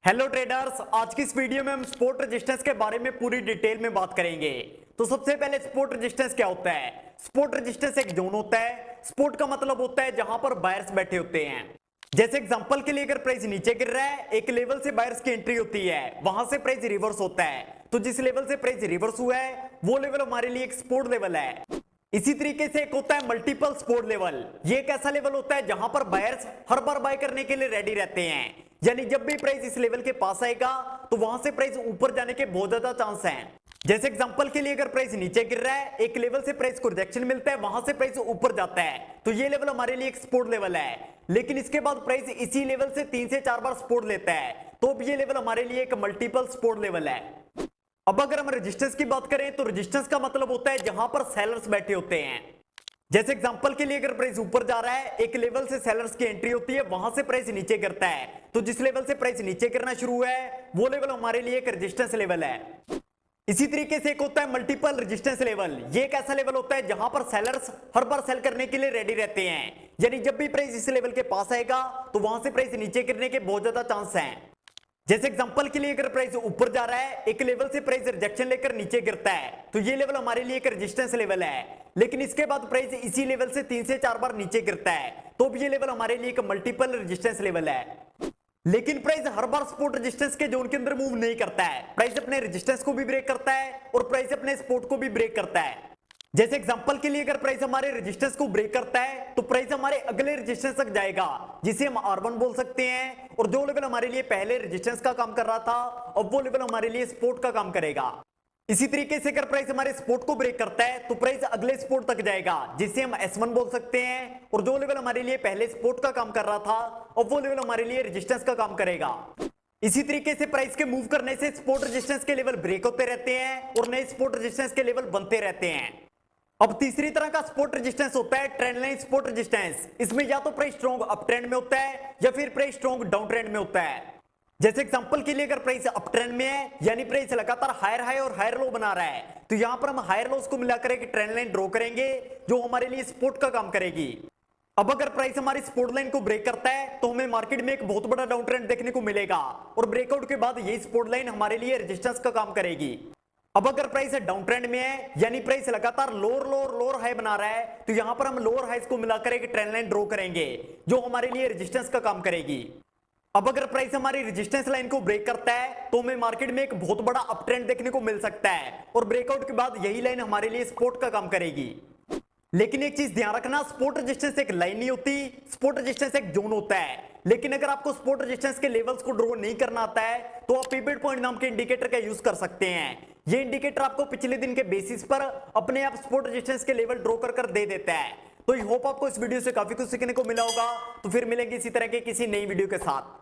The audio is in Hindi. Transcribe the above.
हेलो ट्रेडर्स, आज की इस वीडियो में हम सपोर्ट रेजिस्टेंस के बारे में पूरी डिटेल में बात करेंगे। तो सबसे पहले सपोर्ट रेजिस्टेंस क्या होता है। सपोर्ट रेजिस्टेंस एक जोन होता है। सपोर्ट का मतलब होता है जहां पर बायर्स बैठे होते हैं। जैसे एग्जांपल के लिए अगर प्राइस नीचे गिर रहा है, एक लेवल से बायर्स की एंट्री होती है, वहां से प्राइस रिवर्स होता है। तो जिस लेवल से प्राइस रिवर्स हुआ है वो लेवल हमारे लिए एक सपोर्ट लेवल है। इसी तरीके से एक होता है मल्टीपल सपोर्ट लेवल। ये एक ऐसा लेवल होता है जहां पर बायर्स हर बार बाय करने के लिए रेडी रहते हैं, यानी जब भी प्राइस इस लेवल के पास आएगा तो वहां से प्राइस ऊपर जाने के बहुत ज्यादा चांस हैं। जैसे एग्जांपल के लिए अगर प्राइस नीचे गिर रहा है, एक लेवल से प्राइस को रिजेक्शन मिलता है, वहां से प्राइस ऊपर जाता है, तो ये लेवल हमारे लिए एक सपोर्ट लेवल है। लेकिन इसके बाद प्राइस इसी लेवल से 3 से 4 बार सपोर्ट लेता है, तो अब ये लेवल हमारे लिए एक मल्टीपल सपोर्ट लेवल है। अब अगर हम रेजिस्टेंस की बात करें तो रेजिस्टेंस का मतलब होता है जहां पर सेलर्स बैठे होते हैं। जैसे एग्जांपल के लिए अगर प्राइस ऊपर जा रहा है, एक लेवल से सेलर्स की एंट्री होती है, वहां से प्राइस नीचे गिरता है, तो जिस लेवल से प्राइस नीचे गिरना शुरू हुआ है वो लेवल हमारे लिए एक रेजिस्टेंस लेवल है। इसी तरीके से एक होता है मल्टीपल रेजिस्टेंस लेवल। ये एक ऐसा लेवल होता है जहां पर सेलर्स हर बार सेल करने के लिए रेडी रहते हैं, यानी जब भी प्राइस इस लेवल के पास आएगा तो वहां से प्राइस नीचे गिरने के बहुत ज्यादा चांस हैं। जैसे एग्जांपल के लिए अगर प्राइस ऊपर जा रहा है, एक लेवल से प्राइस रिजेक्शन लेकर नीचे गिरता है, तो ये लेवल हमारे लिए एक रेजिस्टेंस लेवल है। लेकिन इसके बाद प्राइस इसी लेवल से 3 से 4 बार नीचे गिरता है, तो अब ये लेवल हमारे लिए एक मल्टीपल रेजिस्टेंस लेवल है। लेकिन प्राइस हर बार सपोर्ट रेजिस्टेंस के जोन के अंदर मूव नहीं करता है। प्राइस अपने रेजिस्टेंस को भी ब्रेक करता है और प्राइस अपने सपोर्ट को भी ब्रेक करता है। जैसे एग्जांपल के लिए अगर प्राइस हमारे रेजिस्टेंस को ब्रेक करता है तो प्राइस हमारे अगले रेजिस्टेंस तक जाएगा, जिसे हम R1 बोल सकते हैं, और जो लेवल हमारे लिए पहले रेजिस्टेंस का काम कर रहा था अब वो लेवल हमारे लिए सपोर्ट का काम करेगा। इसी तरीके से अगर प्राइस हमारे सपोर्ट को ब्रेक करता है तो प्राइस अगले सपोर्ट तक जाएगा, जिसे हम S1 बोल सकते हैं, और जो लेवल हमारे लिए पहले सपोर्ट का काम कर रहा था अब वो लेवल हमारे लिए रेजिस्टेंस का काम करेगा। इसी तरीके से प्राइस के मूव करने से सपोर्ट रेजिस्टेंस के लेवल ब्रेक होते रहते हैं और नए सपोर्ट रेजिस्टेंस के लेवल बनते रहते हैं। अब तीसरी तरह का सपोर्ट रेजिस्टेंस होता है ट्रेंड लाइन सपोर्ट रेजिस्टेंस। इसमें या तो प्राइस स्ट्रॉन्ग अप ट्रेंड में होता है या फिर प्राइस स्ट्रॉन्ग डाउन ट्रेंड में होता है। जैसे एग्जांपल के लिए अगर प्राइस अप ट्रेंड में है, यानी प्राइस लगातार हायर हाई और हायर लो बना रहा है, तो यहां पर हम हायर लोस को मिलाकर एक ट्रेंड लाइन ड्रॉ करेंगे जो हमारे लिए सपोर्ट का काम करेगी। अब अगर प्राइस हमारी सपोर्ट लाइन को ब्रेक करता है तो हमें मार्केट में एक बहुत बड़ा डाउन ट्रेंड देखने को मिलेगा, और ब्रेकआउट के बाद यही सपोर्ट लाइन हमारे लिए रेजिस्टेंस का काम करेगी। अब अगर प्राइस डाउन ट्रेंड में है, यानी प्राइस लगातार लोअर लोअर लोअर हाई बना रहा है, तो यहां पर हम लोअर हाइस को मिलाकर एक ट्रेंड लाइन ड्रॉ करेंगे जो हमारे लिए रेजिस्टेंस का काम करेगी। अब अगर प्राइस हमारी रेजिस्टेंस लाइन को ब्रेक करता है तो हमें मार्केट में एक बहुत बड़ा अप ट्रेंड देखने को मिल सकता है, और ब्रेकआउट के बाद यही लाइन हमारे लिए सपोर्ट का काम करेगी। लेकिन एक चीज ध्यान रखना, सपोर्ट रेजिस्टेंस एक लाइन नहीं होती, सपोर्ट रेजिस्टेंस एक जोन होता है। लेकिन अगर आपको सपोर्ट रेजिस्टेंस के लेवल्स को ड्रॉ नहीं करना आता है तो आप पिवट पॉइंट नाम के इंडिकेटर का यूज कर सकते हैं। ये इंडिकेटर आपको पिछले दिन के बेसिस पर अपने आप सपोर्ट रेजिस्टेंस के लेवल ड्रॉ कर दे देता है। तो आई होप आपको इस वीडियो से काफी कुछ सीखने को मिला होगा। तो फिर मिलेंगे इसी तरह के किसी नई वीडियो के साथ।